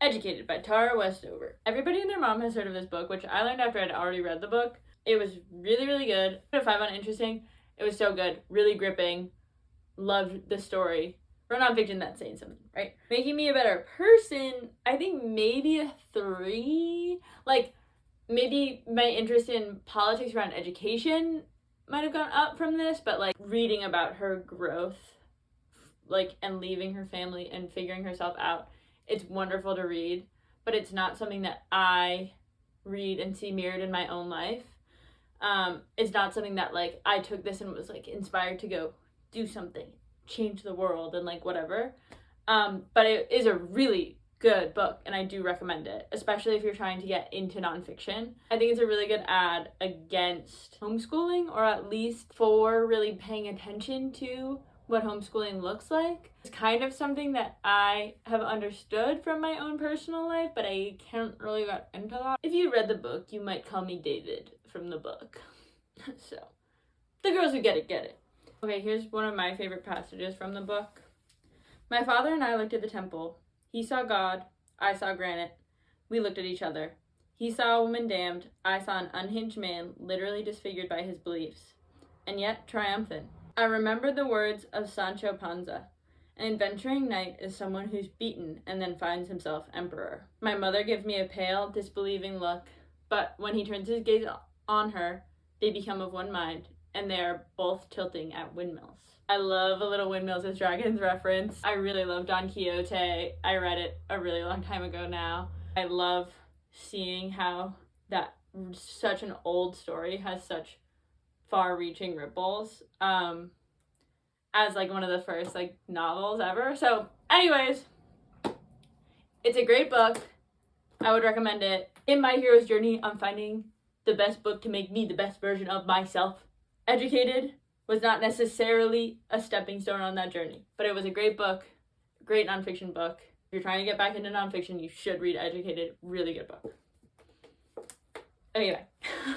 Educated by Tara Westover. Everybody and their mom has heard of this book, which I learned after I'd already read the book. It was really, really good. A 5 on interesting. It was so good. Really gripping. Loved the story. For nonfiction, that's saying something, right? Making me a better person, I think maybe a 3. Like, maybe my interest in politics around education might have gone up from this, but like reading about her growth, like, and leaving her family and figuring herself out, it's wonderful to read, but it's not something that I read and see mirrored in my own life. It's not something that like I took this and was like inspired to go do something, change the world and like whatever. But it is a really good book and I do recommend it, especially if you're trying to get into nonfiction. I think it's a really good ad against homeschooling, or at least for really paying attention to what homeschooling looks like. It's kind of something that I have understood from my own personal life, but I can't really get into that. If you read the book, you might call me David from the book. So, the girls who get it, get it. Okay, here's one of my favorite passages from the book. My father and I looked at the temple. He saw God, I saw granite. We looked at each other. He saw a woman damned, I saw an unhinged man literally disfigured by his beliefs, and yet triumphant. I remembered the words of Sancho Panza. An adventuring knight is someone who's beaten and then finds himself emperor. My mother gives me a pale, disbelieving look, but when he turns his gaze on her, they become of one mind, and they are both tilting at windmills. I love a little Windmills as Dragons reference. I really love Don Quixote. I read it a really long time ago now. I love seeing how that such an old story has such far-reaching ripples as like one of the first like novels ever. So anyways, it's a great book. I would recommend it. In my hero's journey, I'm finding the best book to make me the best version of myself. Educated was not necessarily a stepping stone on that journey, but it was a great book, great nonfiction book. If you're trying to get back into nonfiction, you should read Educated. Really good book. Okay, bye.